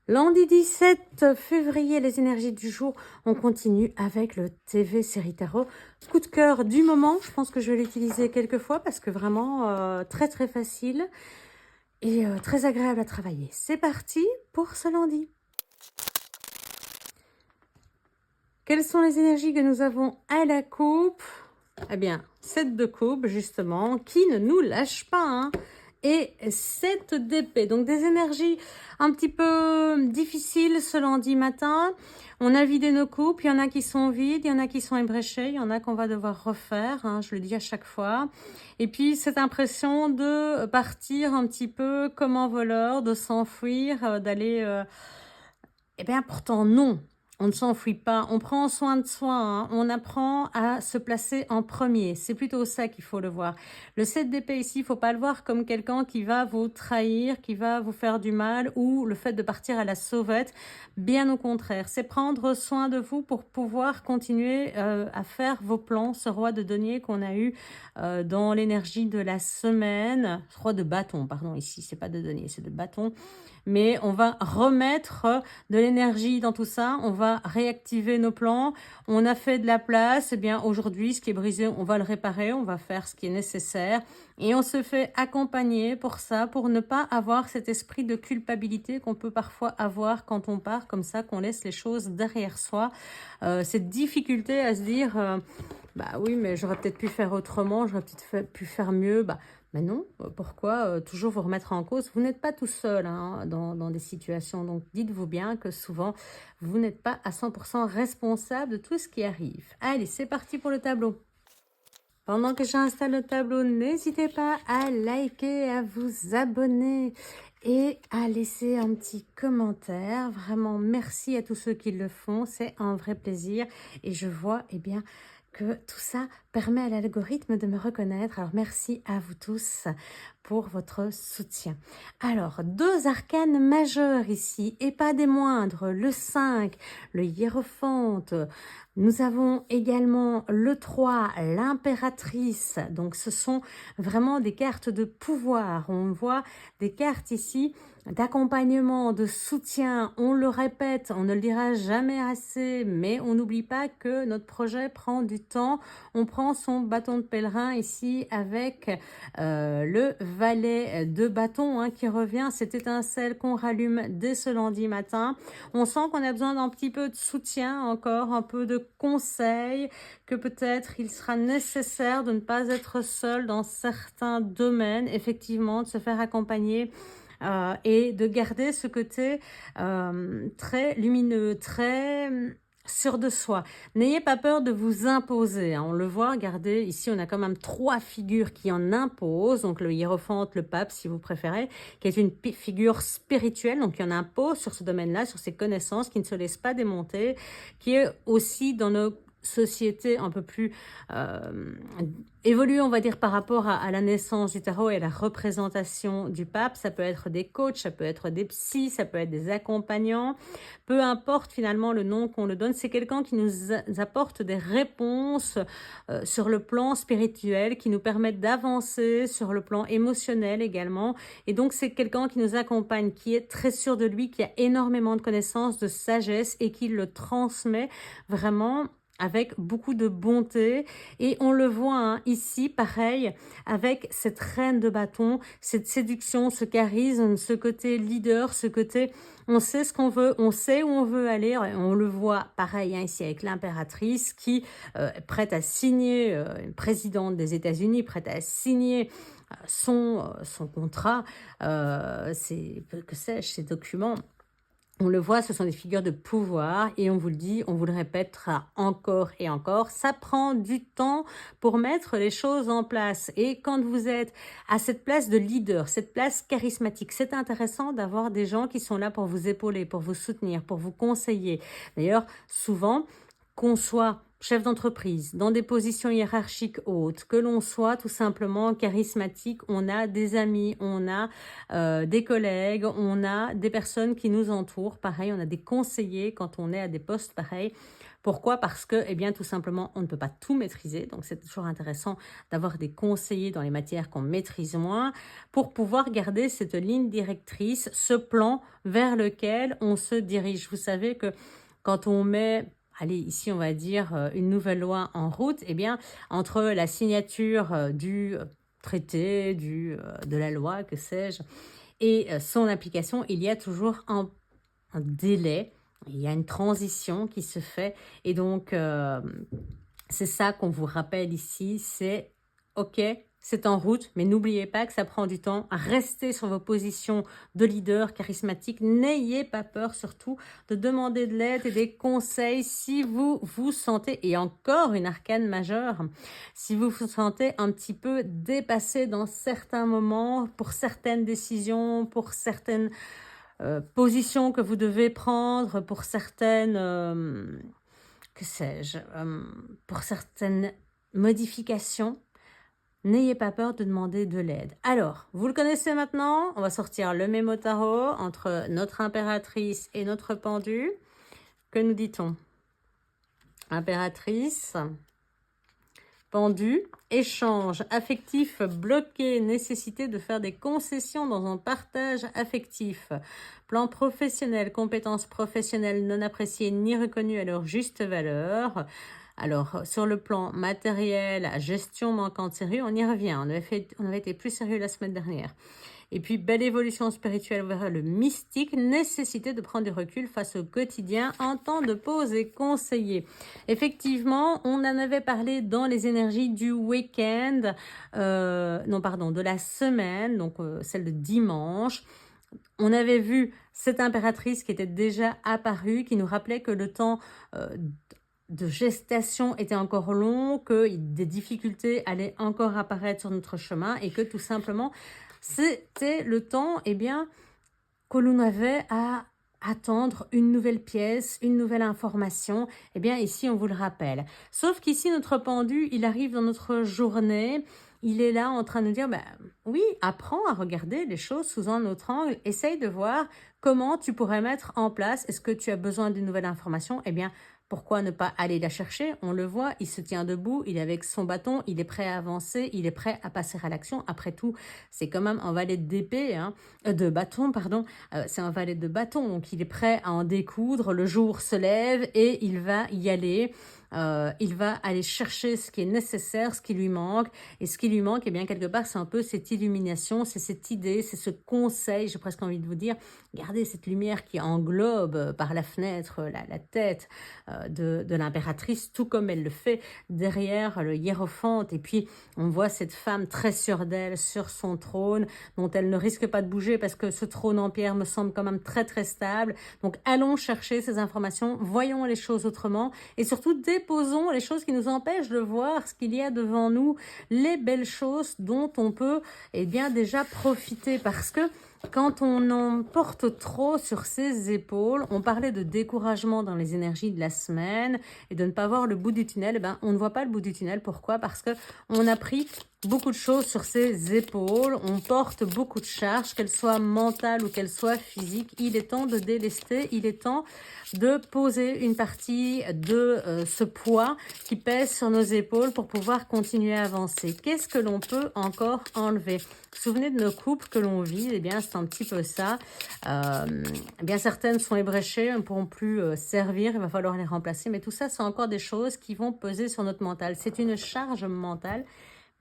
Lundi 17 février, les énergies du jour, on continue avec le TV Série Tarot. Coup de cœur du moment, je pense que je vais l'utiliser quelques fois parce que vraiment très facile et très agréable à travailler. C'est parti pour ce lundi. Quelles sont les énergies que nous avons à la coupe? Eh bien, 7 de coupe, justement, qui ne nous lâche pas, hein, et 7 d'épée. Donc, des énergies un petit peu difficiles ce lundi matin. On a vidé nos coupes, il y en a qui sont vides, il y en a qui sont ébréchées, il y en a qu'on va devoir refaire, hein, je le dis à chaque fois. Et puis, cette impression de partir un petit peu comme un voleur, de s'enfuir, d'aller... Eh bien, pourtant, non. On ne s'enfuit pas, on prend soin de soi, hein. On apprend à se placer en premier. C'est plutôt ça qu'il faut le voir. Le 7 d'épée ici, il ne faut pas le voir comme quelqu'un qui va vous trahir, qui va vous faire du mal ou le fait de partir à la sauvette. Bien au contraire, c'est prendre soin de vous pour pouvoir continuer à faire vos plans. Ce roi de denier qu'on a eu dans l'énergie de la semaine, roi de bâton, pardon, ici, c'est pas de denier, c'est de bâton. Mais on va remettre de l'énergie dans tout ça, on va réactiver nos plans, on a fait de la place, eh bien aujourd'hui ce qui est brisé, on va le réparer, on va faire ce qui est nécessaire et on se fait accompagner pour ça, pour ne pas avoir cet esprit de culpabilité qu'on peut parfois avoir quand on part comme ça, qu'on laisse les choses derrière soi, cette difficulté à se dire bah oui mais j'aurais peut-être pu faire autrement, j'aurais peut-être pu faire mieux, mais non, pourquoi toujours vous remettre en cause? Vous n'êtes pas tout seul hein, dans des situations. Donc, dites-vous bien que souvent, vous n'êtes pas à 100% responsable de tout ce qui arrive. Allez, c'est parti pour le tableau. Pendant que j'installe le tableau, n'hésitez pas à liker, à vous abonner et à laisser un petit commentaire. Vraiment, merci à tous ceux qui le font. C'est un vrai plaisir. Et je vois, eh bien, que tout ça permet à l'algorithme de me reconnaître. Alors, merci à vous tous pour votre soutien. Alors, deux arcanes majeurs ici, et pas des moindres, le 5, le hiérophante. Nous avons également le 3, l'impératrice. Donc, ce sont vraiment des cartes de pouvoir. On voit des cartes ici d'accompagnement, de soutien. On le répète, on ne le dira jamais assez, mais on n'oublie pas que notre projet prend du temps. On prend son bâton de pèlerin ici avec le valet de bâton hein, qui revient, cette étincelle qu'on rallume dès ce lundi matin. On sent qu'on a besoin d'un petit peu de soutien encore, un peu de conseils, que peut-être il sera nécessaire de ne pas être seul dans certains domaines, effectivement, de se faire accompagner et de garder ce côté très lumineux, très sûr de soi. N'ayez pas peur de vous imposer. Hein. On le voit, regardez, ici on a quand même 3 figures qui en imposent. Donc le hiérophante, le pape si vous préférez, qui est une figure spirituelle, donc qui en impose sur ce domaine-là, sur ses connaissances, qui ne se laisse pas démonter, qui est aussi dans nos société un peu plus évoluée, on va dire, par rapport à la naissance du tarot et à la représentation du pape. Ça peut être des coachs, ça peut être des psys, ça peut être des accompagnants. Peu importe finalement le nom qu'on le donne, c'est quelqu'un qui nous apporte des réponses sur le plan spirituel, qui nous permettent d'avancer sur le plan émotionnel également. Et donc, c'est quelqu'un qui nous accompagne, qui est très sûr de lui, qui a énormément de connaissances, de sagesse et qui le transmet vraiment avec beaucoup de bonté et on le voit hein, ici pareil avec cette reine de bâton, cette séduction, ce charisme, ce côté leader, ce côté on sait ce qu'on veut, on sait où on veut aller, on le voit pareil hein, ici avec l'impératrice qui est prête à signer, une présidente des États-Unis prête à signer son contrat, que sais-je, ses documents. On le voit, ce sont des figures de pouvoir et on vous le dit, on vous le répétera encore et encore. Ça prend du temps pour mettre les choses en place. Et quand vous êtes à cette place de leader, cette place charismatique, c'est intéressant d'avoir des gens qui sont là pour vous épauler, pour vous soutenir, pour vous conseiller. D'ailleurs, souvent, qu'on soit chef d'entreprise, dans des positions hiérarchiques hautes, que l'on soit tout simplement charismatique, on a des amis, on a des collègues, on a des personnes qui nous entourent, pareil, on a des conseillers quand on est à des postes pareils. Pourquoi? Parce que, eh bien, tout simplement, on ne peut pas tout maîtriser. Donc, c'est toujours intéressant d'avoir des conseillers dans les matières qu'on maîtrise moins pour pouvoir garder cette ligne directrice, ce plan vers lequel on se dirige. Vous savez que quand on met, allez, ici, on va dire une nouvelle loi en route, eh bien, entre la signature du traité, de la loi, que sais-je, et son application, il y a toujours un délai. Il y a une transition qui se fait et donc c'est ça qu'on vous rappelle ici, c'est ok, c'est en route, mais n'oubliez pas que ça prend du temps. Restez sur vos positions de leader charismatique. N'ayez pas peur surtout de demander de l'aide et des conseils si vous vous sentez, et encore une arcane majeure, si vous vous sentez un petit peu dépassé dans certains moments, pour certaines décisions, pour certaines positions que vous devez prendre, pour certaines, que sais-je, pour certaines modifications. N'ayez pas peur de demander de l'aide. Alors, vous le connaissez maintenant, on va sortir le mémo tarot entre notre impératrice et notre pendu. Que nous dit-on? Impératrice, pendu, échange affectif bloqué, nécessité de faire des concessions dans un partage affectif. Plan professionnel, compétences professionnelles non appréciées ni reconnues à leur juste valeur. Alors, sur le plan matériel, gestion manquante sérieux, on y revient. On avait été plus sérieux la semaine dernière. Et puis, belle évolution spirituelle vers le mystique, nécessité de prendre du recul face au quotidien en temps de pause et conseiller. Effectivement, on en avait parlé dans les énergies du week-end, de la semaine, donc celle de dimanche. On avait vu cette impératrice qui était déjà apparue, qui nous rappelait que le temps de gestation était encore long, que des difficultés allaient encore apparaître sur notre chemin et que tout simplement, c'était le temps que l'on avait à attendre une nouvelle pièce, une nouvelle information. Ici, on vous le rappelle. Sauf qu'ici, notre pendu, il arrive dans notre journée. Il est là en train de nous dire, oui, apprends à regarder les choses sous un autre angle. Essaye de voir comment tu pourrais mettre en place. Est-ce que tu as besoin d'une nouvelle information? Pourquoi ne pas aller la chercher? On le voit, il se tient debout, il est avec son bâton, il est prêt à avancer, il est prêt à passer à l'action. Après tout, c'est quand même un valet d'épée, de bâton, pardon. C'est un valet de bâton, donc il est prêt à en découdre. Le jour se lève et il va y aller. Il va aller chercher ce qui est nécessaire, ce qui lui manque. Et ce qui lui manque, quelque part, c'est un peu cette illumination, c'est cette idée, c'est ce conseil, j'ai presque envie de vous dire, regardez cette lumière qui englobe par la fenêtre la tête de l'impératrice, tout comme elle le fait derrière le hiérophante. Et puis, on voit cette femme très sûre d'elle, sur son trône, dont elle ne risque pas de bouger parce que ce trône en pierre me semble quand même très, très stable. Donc, allons chercher ces informations, voyons les choses autrement et surtout, déposons les choses qui nous empêchent de voir ce qu'il y a devant nous, les belles choses dont on peut déjà profiter, parce que quand on en porte trop sur ses épaules, on parlait de découragement dans les énergies de la semaine et de ne pas voir le bout du tunnel. On ne voit pas le bout du tunnel. Pourquoi? Parce que on a pris beaucoup de choses sur ses épaules. On porte beaucoup de charges, qu'elles soient mentales ou qu'elles soient physiques. Il est temps de délester. Il est temps de poser une partie de ce poids qui pèse sur nos épaules pour pouvoir continuer à avancer. Qu'est-ce que l'on peut encore enlever? Vous vous souvenez de nos coupes que l'on vit? C'est un petit peu ça. Certaines sont ébréchées, elles ne pourront plus servir, il va falloir les remplacer. Mais tout ça, c'est encore des choses qui vont peser sur notre mental. C'est une charge mentale,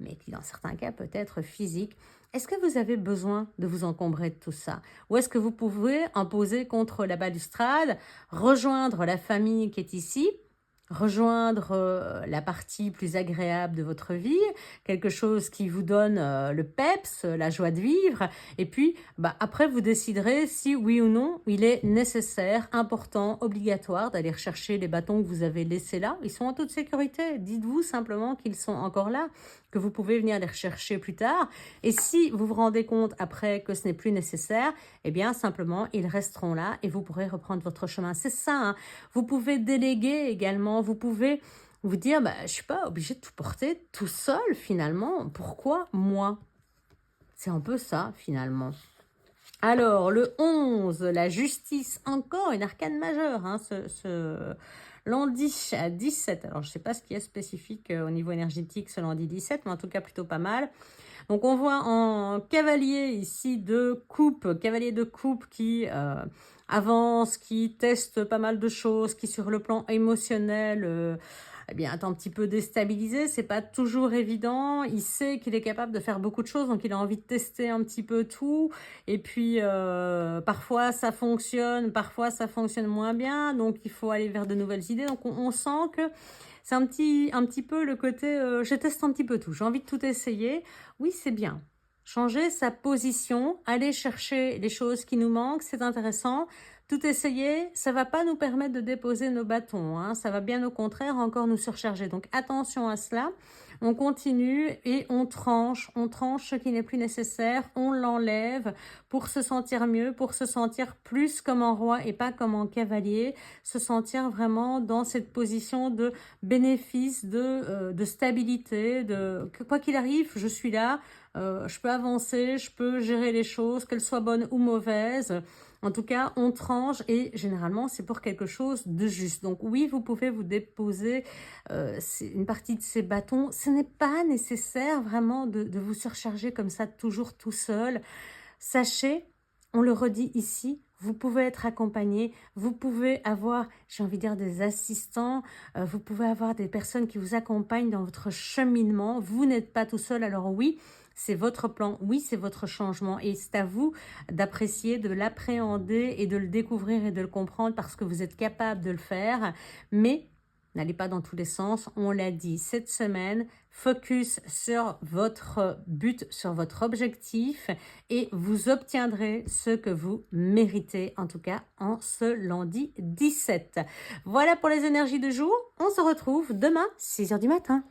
mais qui dans certains cas peut être physique. Est-ce que vous avez besoin de vous encombrer de tout ça? Ou est-ce que vous pouvez en poser contre la balustrade, rejoindre la famille qui est ici, rejoindre la partie plus agréable de votre vie, quelque chose qui vous donne le peps, la joie de vivre, et puis après vous déciderez si oui ou non il est nécessaire, important, obligatoire d'aller rechercher les bâtons que vous avez laissés là. Ils sont en toute sécurité, dites-vous simplement qu'ils sont encore là, que vous pouvez venir les rechercher plus tard, et si vous vous rendez compte après que ce n'est plus nécessaire, simplement ils resteront là et vous pourrez reprendre votre chemin. C'est ça, vous pouvez déléguer également, vous pouvez vous dire, bah, je ne suis pas obligée de tout porter tout seul finalement. Pourquoi moi? C'est un peu ça finalement. Alors, le 11, la justice, encore une arcane majeure, hein, ce lundi à 17. Alors, je ne sais pas ce qui est spécifique au niveau énergétique ce lundi 17, mais en tout cas plutôt pas mal. Donc, on voit en cavalier ici cavalier de coupe qui avance, qui teste pas mal de choses, qui sur le plan émotionnel eh bien, est un petit peu déstabilisé, c'est pas toujours évident. Il sait qu'il est capable de faire beaucoup de choses, donc il a envie de tester un petit peu tout. Et puis, parfois ça fonctionne moins bien, donc il faut aller vers de nouvelles idées. Donc on sent que c'est un petit peu le côté, je teste un petit peu tout, j'ai envie de tout essayer. Oui, c'est bien. Changer sa position, aller chercher les choses qui nous manquent, c'est intéressant. Tout essayer, ça va pas nous permettre de déposer nos bâtons, hein. Ça va bien au contraire encore nous surcharger. Donc attention à cela. On continue et on tranche ce qui n'est plus nécessaire, on l'enlève pour se sentir mieux, pour se sentir plus comme un roi et pas comme un cavalier, se sentir vraiment dans cette position de bénéfice, de stabilité, quoi qu'il arrive, je suis là, je peux avancer, je peux gérer les choses, qu'elles soient bonnes ou mauvaises. En tout cas, on tranche et généralement, c'est pour quelque chose de juste. Donc oui, vous pouvez vous déposer une partie de ces bâtons. Ce n'est pas nécessaire vraiment de vous surcharger comme ça, toujours tout seul. Sachez, on le redit ici, vous pouvez être accompagné, vous pouvez avoir, j'ai envie de dire, des assistants, vous pouvez avoir des personnes qui vous accompagnent dans votre cheminement. Vous n'êtes pas tout seul, alors oui, c'est votre plan, oui, c'est votre changement et c'est à vous d'apprécier, de l'appréhender et de le découvrir et de le comprendre parce que vous êtes capable de le faire, mais n'allez pas dans tous les sens, on l'a dit cette semaine, focus sur votre but, sur votre objectif et vous obtiendrez ce que vous méritez, en tout cas en ce lundi 17. Voilà pour les énergies du jour, on se retrouve demain 6 h du matin.